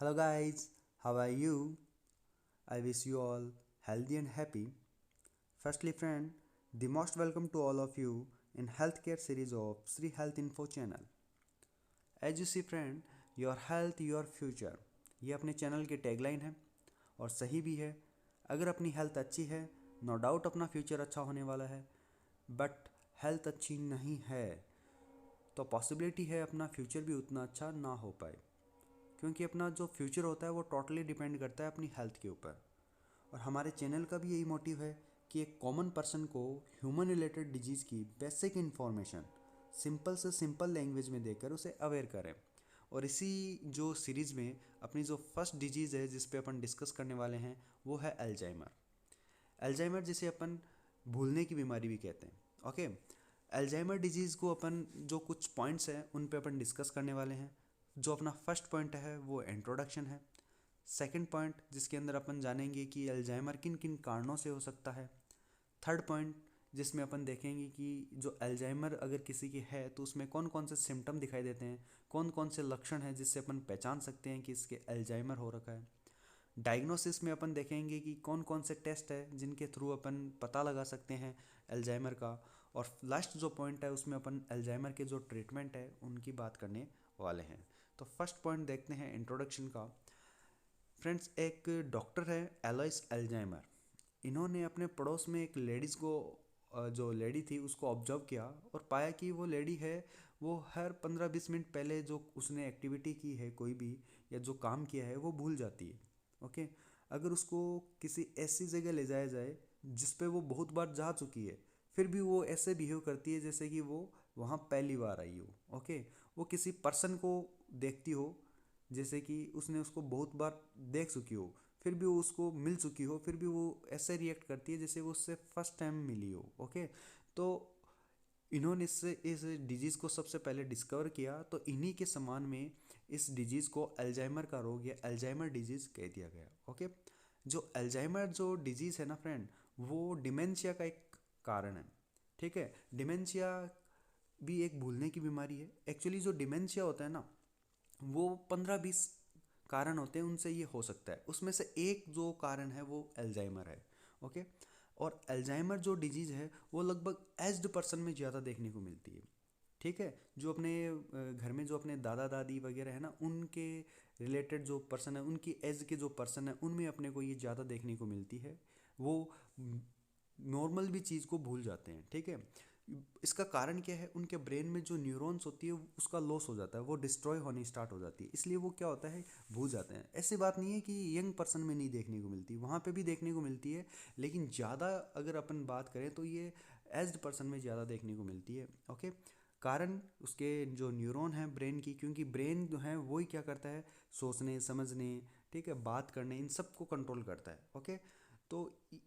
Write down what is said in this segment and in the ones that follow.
Hello guys, how are you? I wish you all healthy and happy. Firstly friend, the most welcome to all of you in healthcare series of Sri Health Info channel. As you see friend, your health your future ये अपने channel की tagline है और सही भी है। अगर अपनी हेल्थ अच्छी है, नो डाउट अपना फ्यूचर अच्छा होने वाला है। बट हेल्थ अच्छी नहीं है तो पॉसिबिलिटी है अपना फ्यूचर भी उतना अच्छा ना हो पाए, क्योंकि अपना जो फ्यूचर होता है वो टोटली डिपेंड करता है अपनी हेल्थ के ऊपर। और हमारे चैनल का भी यही मोटिव है कि एक कॉमन पर्सन को ह्यूमन रिलेटेड डिजीज़ की बेसिक इन्फॉर्मेशन सिंपल से सिंपल लैंग्वेज में देकर उसे अवेयर करें। और इसी जो सीरीज़ में अपनी जो फर्स्ट डिजीज़ है जिस पे अपन डिस्कस करने वाले हैं वो है अल्जाइमर। अल्जाइमर जिसे अपन भूलने की बीमारी भी कहते हैं। ओके, अल्जाइमर डिजीज़ को अपन जो कुछ पॉइंट्स हैं उन पे अपन डिस्कस करने वाले हैं। जो अपना फर्स्ट पॉइंट है वो इंट्रोडक्शन है। सेकंड पॉइंट जिसके अंदर अपन जानेंगे कि अल्जाइमर किन किन कारणों से हो सकता है। थर्ड पॉइंट जिसमें अपन देखेंगे कि जो अल्जाइमर अगर किसी की है तो उसमें कौन कौन से सिम्टम दिखाई देते हैं, कौन कौन से लक्षण हैं जिससे अपन पहचान सकते हैं कि इसके अल्जाइमर हो रखा है। डायग्नोसिस में अपन देखेंगे कि कौन कौन से टेस्ट है जिनके थ्रू अपन पता लगा सकते हैं अल्जाइमर का। और लास्ट जो पॉइंट है उसमें अपन अल्जाइमर के जो ट्रीटमेंट है उनकी बात करने वाले हैं। तो फर्स्ट पॉइंट देखते हैं इंट्रोडक्शन का। फ्रेंड्स, एक डॉक्टर है एलोइस अल्जाइमर। इन्होंने अपने पड़ोस में एक लेडीज़ को जो लेडी थी उसको ऑब्जर्व किया और पाया कि वो लेडी है वो हर 15-20 मिनट पहले जो उसने एक्टिविटी की है कोई भी या जो काम किया है वो भूल जाती है। ओके, अगर उसको किसी ऐसी जगह ले जाया जाए जिस पे वो बहुत बार जा चुकी है फिर भी वो ऐसे बिहेव करती है जैसे कि वो वहाँ पहली बार आई हो। ओके, वो किसी पर्सन को देखती हो जैसे कि उसने उसको बहुत बार देख चुकी हो, फिर भी वो उसको मिल चुकी हो फिर भी वो ऐसे रिएक्ट करती है जैसे वो उससे फर्स्ट टाइम मिली हो। ओके, तो इन्होंने इससे इस डिजीज़ को सबसे पहले डिस्कवर किया तो इन्हीं के समान में इस डिजीज़ को अल्जाइमर का रोग या अल्जाइमर डिजीज़ कह दिया गया। ओके, जो अल्जाइमर जो डिजीज़ है ना फ्रेंड, वो डिमेंशिया का एक कारण है। ठीक है, डिमेंशिया भी एक भूलने की बीमारी है। एक्चुअली जो डिमेंशिया होता है ना वो 15-20 कारण होते हैं, उनसे ये हो सकता है। उसमें से एक जो कारण है वो अल्जाइमर है। ओके, और अल्जाइमर जो डिजीज़ है वो लगभग एज्ड पर्सन में ज़्यादा देखने को मिलती है। ठीक है, जो अपने घर में जो अपने दादा दादी वगैरह है ना उनके रिलेटेड जो पर्सन है उनकी एज के जो पर्सन है उनमें अपने को ये ज़्यादा देखने को मिलती है। वो नॉर्मल भी चीज़ को भूल जाते हैं। ठीक है, इसका कारण क्या है, उनके ब्रेन में जो न्यूरॉन्स होती है उसका लॉस हो जाता है, वो डिस्ट्रॉय होनी स्टार्ट हो जाती है, इसलिए वो क्या होता है भूल जाते हैं। ऐसी बात नहीं है कि यंग पर्सन में नहीं देखने को मिलती, वहाँ पे भी देखने को मिलती है, लेकिन ज़्यादा अगर अपन बात करें तो ये एज्ड पर्सन में ज़्यादा देखने को मिलती है। ओके, कारण उसके जो न्यूरॉन हैं ब्रेन की, क्योंकि ब्रेन जो है वही क्या करता है, सोचने समझने, ठीक है, बात करने, इन सब को कंट्रोल करता है। ओके, तो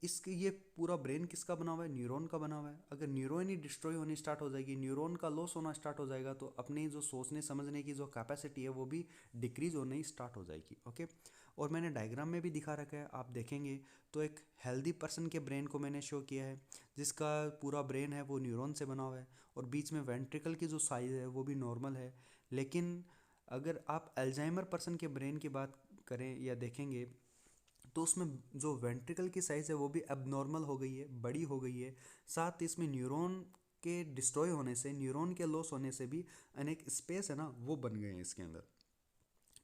इसके ये पूरा ब्रेन किसका बना हुआ है, न्यूरॉन का बना हुआ है। अगर न्यूरॉन ही डिस्ट्रॉय होनी स्टार्ट हो जाएगी, न्यूरॉन का लॉस होना स्टार्ट हो जाएगा तो अपनी जो सोचने समझने की जो कैपेसिटी है वो भी डिक्रीज होने स्टार्ट हो जाएगी। ओके, और मैंने डायग्राम में भी दिखा रखा है, आप देखेंगे तो एक हेल्दी पर्सन के ब्रेन को मैंने शो किया है जिसका पूरा ब्रेन है वो न्यूरॉन से बना हुआ है और बीच में वेंट्रिकल की जो साइज़ है वो भी नॉर्मल है। लेकिन अगर आप अल्जाइमर पर्सन के ब्रेन की बात करें या देखेंगे तो उसमें जो वेंट्रिकल की साइज़ है वो भी अबनॉर्मल हो गई है, बड़ी हो गई है। साथ ही इसमें न्यूरॉन के डिस्ट्रॉय होने से, न्यूरॉन के लॉस होने से भी अनेक स्पेस है ना वो बन गए हैं इसके अंदर।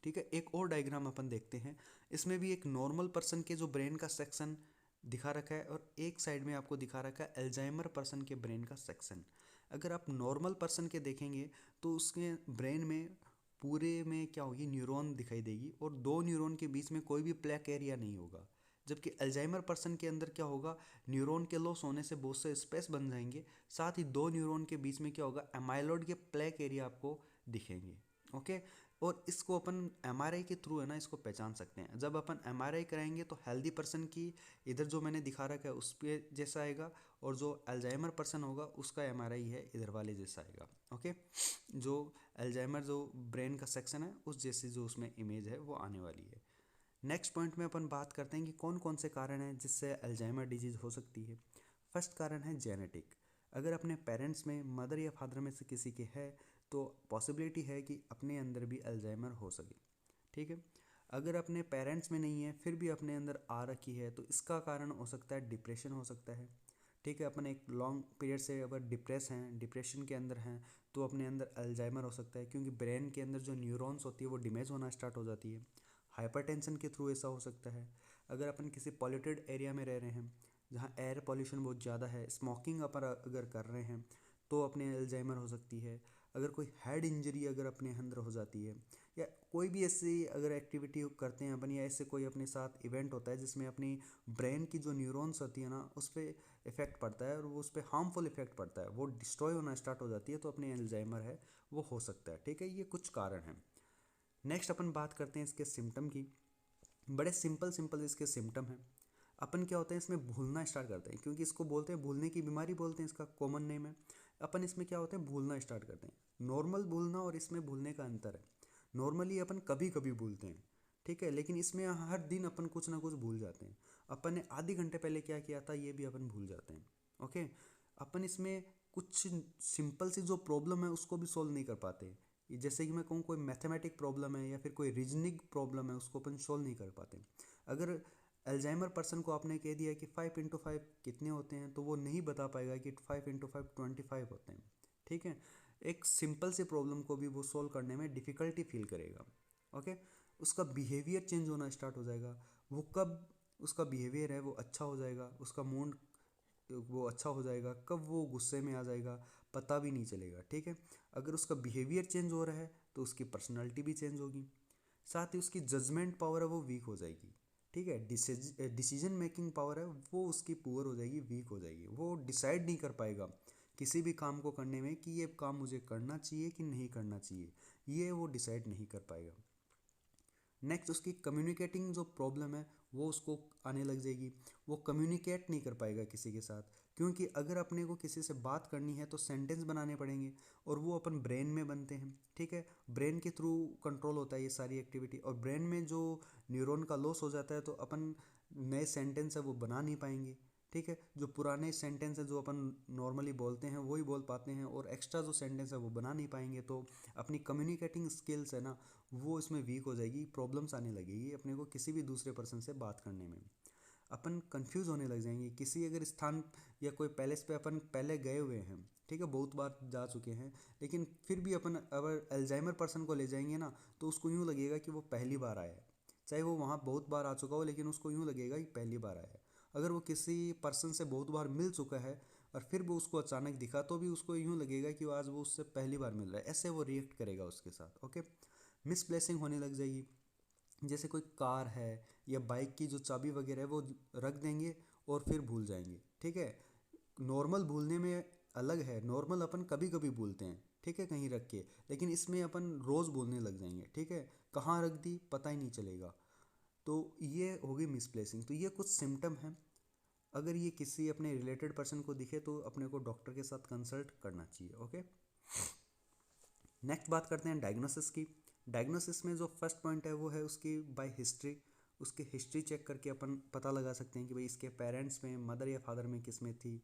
ठीक है, एक और डायग्राम अपन देखते हैं। इसमें भी एक नॉर्मल पर्सन के जो ब्रेन का सेक्शन दिखा रखा है और एक साइड में आपको दिखा रखा है अल्जाइमर पर्सन के ब्रेन का सेक्शन। अगर आप नॉर्मल पर्सन के देखेंगे तो उसके ब्रेन में पूरे में क्या होगी, न्यूरॉन दिखाई देगी और दो न्यूरॉन के बीच में कोई भी प्लेक एरिया नहीं होगा। जबकि अल्जाइमर पर्सन के अंदर क्या होगा, न्यूरॉन के लॉस होने से बहुत से स्पेस बन जाएंगे, साथ ही दो न्यूरॉन के बीच में क्या होगा, एमाइलॉइड के प्लेक एरिया आपको दिखेंगे। ओके, और इसको अपन एमआरआई के थ्रू है ना इसको पहचान सकते हैं। जब अपन एमआरआई कराएंगे तो हेल्दी पर्सन की इधर जो मैंने दिखा रखा है उस पे जैसा आएगा और जो अल्जाइमर पर्सन होगा उसका एमआरआई है इधर वाले जैसा आएगा। ओके, जो अल्जाइमर जो ब्रेन का सेक्शन है उस जैसी जो उसमें इमेज है वो आने वाली है। नेक्स्ट पॉइंट में अपन बात करते हैं कि कौन कौन से कारण हैं जिससे अल्जाइमर डिजीज़ हो सकती है। फर्स्ट कारण है जेनेटिक। अगर अपने पेरेंट्स में, मदर या फादर में से किसी के है तो पॉसिबिलिटी है कि अपने अंदर भी अल्जाइमर हो सके। ठीक है, अगर अपने पेरेंट्स में नहीं है फिर भी अपने अंदर आ रखी है, तो इसका कारण हो सकता है डिप्रेशन हो सकता है। ठीक है, अपन एक लॉन्ग पीरियड से अगर डिप्रेशन के अंदर हैं, तो अपने अंदर अल्जाइमर हो सकता है, क्योंकि ब्रेन के अंदर जो न्यूरॉन्स होती है वो डैमेज होना स्टार्ट हो जाती है। हाइपरटेंशन के थ्रू ऐसा हो सकता है। अगर अपन किसी पॉल्यूटेड एरिया में रह रहे हैं जहाँ एयर पॉल्यूशन बहुत ज़्यादा है, स्मोकिंग अपन अगर कर रहे हैं, तो अपने अल्जाइमर हो सकती है। अगर कोई हेड इंजरी अगर अपने अंदर हो जाती है, या कोई भी ऐसी अगर एक्टिविटी करते हैं अपन, या ऐसे कोई अपने साथ इवेंट होता है जिसमें अपनी ब्रेन की जो न्यूरॉन्स होती है ना उस पर इफेक्ट पड़ता है और वो उस पर हार्मफुल इफेक्ट पड़ता है, वो डिस्ट्रॉय होना स्टार्ट हो जाती है, तो अपने अल्जाइमर है वो हो सकता है। ठीक है, ये कुछ कारण हैं। नेक्स्ट अपन बात करते हैं इसके सिम्टम की। बड़े सिंपल सिंपल इसके सिम्टम हैं। अपन क्या होता है इसमें भूलना स्टार्ट करते हैं, क्योंकि इसको बोलते हैं भूलने की बीमारी बोलते हैं, इसका कॉमन नेम है। अपन इसमें क्या होता है भूलना स्टार्ट करते हैं। नॉर्मल भूलना और इसमें भूलने का अंतर है। नॉर्मली अपन कभी कभी भूलते हैं, ठीक है, लेकिन इसमें हर दिन अपन कुछ ना कुछ भूल जाते हैं। अपन ने आधे घंटे पहले क्या किया था ये भी अपन भूल जाते हैं। ओके, अपन इसमें कुछ सिंपल सी जो प्रॉब्लम है उसको भी सॉल्व नहीं कर पाते। जैसे कि मैं कहूँ कोई मैथमेटिक प्रॉब्लम है या फिर कोई रीजनिंग प्रॉब्लम है, उसको अपन सॉल्व नहीं कर पाते। अगर अल्जाइमर पर्सन को आपने कह दिया कि 5 × 5 कितने होते हैं, तो वो नहीं बता पाएगा कि 5 × 5 25 होते हैं। ठीक है, एक सिंपल से प्रॉब्लम को भी वो सॉल्व करने में डिफ़िकल्टी फील करेगा। ओके, उसका बिहेवियर चेंज होना स्टार्ट हो जाएगा। वो कब उसका बिहेवियर है वो अच्छा हो जाएगा, उसका मूड वो अच्छा हो जाएगा, कब वो गुस्से में आ जाएगा पता भी नहीं चलेगा। ठीक है, अगर उसका बिहेवियर चेंज हो रहा है तो उसकी पर्सनालिटी भी चेंज होगी। साथ ही उसकी जजमेंट पावर है वो वीक हो जाएगी। ठीक है, डिसीजन मेकिंग पावर है वो उसकी पुअर हो जाएगी, वीक हो जाएगी। वो डिसाइड नहीं कर पाएगा किसी भी काम को करने में कि ये काम मुझे करना चाहिए कि नहीं करना चाहिए, ये वो डिसाइड नहीं कर पाएगा। नेक्स्ट उसकी कम्युनिकेटिंग जो प्रॉब्लम है वो उसको आने लग जाएगी। वो कम्युनिकेट नहीं कर पाएगा किसी के साथ, क्योंकि अगर अपने को किसी से बात करनी है तो सेंटेंस बनाने पड़ेंगे, और वो अपन ब्रेन में बनते हैं। ठीक है, ब्रेन के थ्रू कंट्रोल होता है ये सारी एक्टिविटी, और ब्रेन में जो न्यूरॉन का लॉस हो जाता है तो अपन नए सेंटेंस है वो बना नहीं पाएंगे। ठीक है, जो पुराने सेंटेंस है जो अपन नॉर्मली बोलते हैं वही बोल पाते हैं, और एक्स्ट्रा जो सेंटेंस है वो बना नहीं पाएंगे, तो अपनी कम्युनिकेटिंग स्किल्स है ना वो इसमें वीक हो जाएगी, प्रॉब्लम्स आने लगेगी अपने को किसी भी दूसरे पर्सन से बात करने में। अपन कंफ्यूज होने लग जाएंगे किसी अगर स्थान या कोई पैलेस पे अपन पहले गए हुए हैं, ठीक है, बहुत बार जा चुके हैं, लेकिन फिर भी अपन अगर अल्जाइमर पर्सन को ले जाएंगे ना तो उसको यूँ लगेगा कि वो पहली बार आया है। चाहे वो वहाँ बहुत बार आ चुका हो, लेकिन उसको यूँ लगेगा कि पहली बार आया है। अगर वो किसी पर्सन से बहुत बार मिल चुका है और फिर वो उसको अचानक दिखा तो भी उसको यूँ लगेगा कि आज वो उससे पहली बार मिल रहा है, ऐसे वो रिएक्ट करेगा उसके साथ। ओके, मिसप्लेसिंग होने लग जाएगी। जैसे कोई कार है या बाइक की जो चाबी वगैरह है वो रख देंगे और फिर भूल जाएंगे। ठीक है, नॉर्मल भूलने में अलग है, नॉर्मल अपन कभी कभी भूलते हैं, ठीक है, कहीं रख के, लेकिन इसमें अपन रोज़ भूलने लग जाएंगे। ठीक है, कहाँ रख दी पता ही नहीं चलेगा। तो ये होगी मिसप्लेसिंग। तो ये कुछ सिम्टम हैं। अगर ये किसी अपने रिलेटेड पर्सन को दिखे तो अपने को डॉक्टर के साथ कंसल्ट करना चाहिए। ओके, नेक्स्ट बात करते हैं डायग्नोसिस की। डायग्नोसिस में जो फर्स्ट पॉइंट है वो है उसकी बाय हिस्ट्री। उसकी हिस्ट्री चेक करके अपन पता लगा सकते हैं कि भाई इसके पेरेंट्स में, मदर या फादर में किस में थी।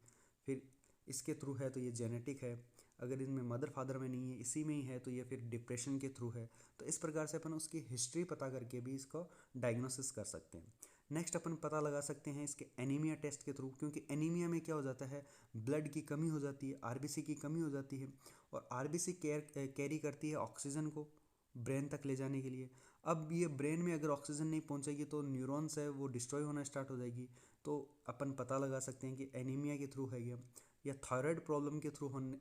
फिर इसके थ्रू है तो ये जेनेटिक है, अगर इनमें मदर फादर में नहीं है इसी में ही है तो ये फिर डिप्रेशन के थ्रू है। तो इस प्रकार से अपन उसकी हिस्ट्री पता करके भी इसको डायग्नोसिस कर सकते हैं। नेक्स्ट अपन पता लगा सकते हैं इसके एनीमिया टेस्ट के थ्रू, क्योंकि एनीमिया में क्या हो जाता है ब्लड की कमी हो जाती है, आरबीसी की कमी हो जाती है, और आरबीसी कैरी करती है ऑक्सीजन को ब्रेन तक ले जाने के लिए। अब ये ब्रेन में अगर ऑक्सीजन नहीं पहुंचेगी तो न्यूरॉन्स है वो डिस्ट्रॉय होना स्टार्ट हो जाएगी। तो अपन पता लगा सकते हैं कि एनीमिया के थ्रू है या थायराइड प्रॉब्लम के थ्रू होने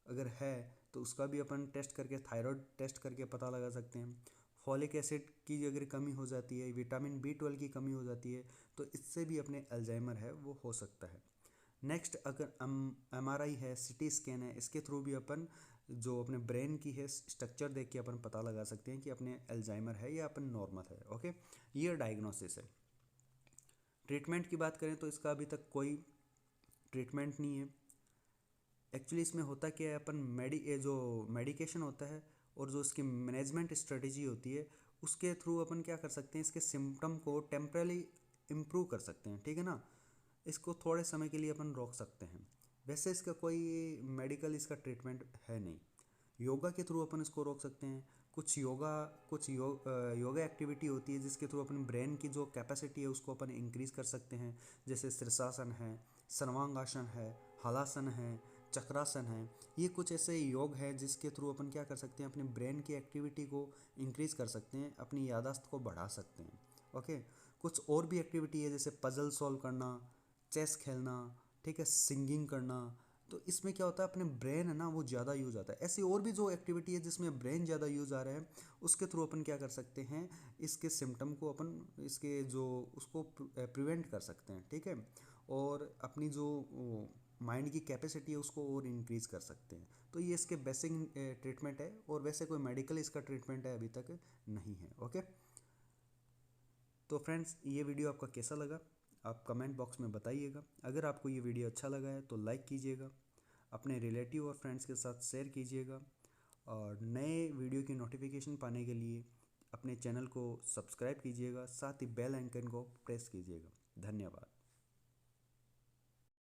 अगर है तो उसका भी अपन टेस्ट करके, थायराइड टेस्ट करके पता लगा सकते हैं। फॉलिक एसिड की अगर कमी हो जाती है, विटामिन B12 की कमी हो जाती है, तो इससे भी अपने अल्जाइमर है वो हो सकता है। नेक्स्ट अगर MRI है, सीटी स्कैन है, इसके थ्रू भी अपन जो अपने ब्रेन की है स्ट्रक्चर देख के अपन पता लगा सकते हैं कि अपने अल्जाइमर है या अपन नॉर्मल है। ओके, ये डायग्नोसिस है। ट्रीटमेंट की बात करें तो इसका अभी तक कोई ट्रीटमेंट नहीं है। एक्चुअली इसमें होता क्या है, अपन जो मेडिकेशन होता है और जो इसकी मैनेजमेंट स्ट्रेटजी होती है उसके थ्रू अपन क्या कर सकते हैं, इसके सिम्टम को टेम्परली इम्प्रूव कर सकते हैं। ठीक है ना, इसको थोड़े समय के लिए अपन रोक सकते हैं। वैसे इसका कोई मेडिकल इसका ट्रीटमेंट है नहीं। योगा के थ्रू अपन इसको रोक सकते हैं, योगा एक्टिविटी होती है जिसके थ्रू अपने ब्रेन की जो कैपेसिटी है उसको अपन इंक्रीज़ कर सकते हैं। जैसे शीर्षासन है, सर्वांगासन है, हलासन है, चक्रासन है। ये कुछ ऐसे योग है जिसके थ्रू अपन क्या कर सकते हैं, अपने ब्रेन की एक्टिविटी को इंक्रीज़ कर सकते हैं, अपनी याददाश्त को बढ़ा सकते हैं। ओके, कुछ और भी एक्टिविटी है जैसे पजल सॉल्व करना, चेस खेलना, ठीक है, सिंगिंग करना। तो इसमें क्या होता है, अपने ब्रेन है ना वो ज़्यादा यूज़ आता है। ऐसी और भी जो एक्टिविटी है जिसमें ब्रेन ज़्यादा यूज़ आ रहा है उसके थ्रू अपन क्या कर सकते हैं, इसके सिम्टम को अपन इसके जो उसको प्रिवेंट कर सकते हैं, ठीक है। और अपनी जो माइंड की कैपेसिटी है उसको और इंक्रीज़ कर सकते हैं। तो ये इसके बेसिक ट्रीटमेंट है, और वैसे कोई मेडिकल इसका ट्रीटमेंट है अभी तक नहीं है। ओके, तो फ्रेंड्स ये वीडियो आपका कैसा लगा आप कमेंट बॉक्स में बताइएगा। अगर आपको ये वीडियो अच्छा लगा है तो लाइक कीजिएगा, अपने रिलेटिव और फ्रेंड्स के साथ शेयर कीजिएगा, और नए वीडियो की नोटिफिकेशन पाने के लिए अपने चैनल को सब्सक्राइब कीजिएगा, साथ ही बेल आइकन को प्रेस कीजिएगा। धन्यवाद।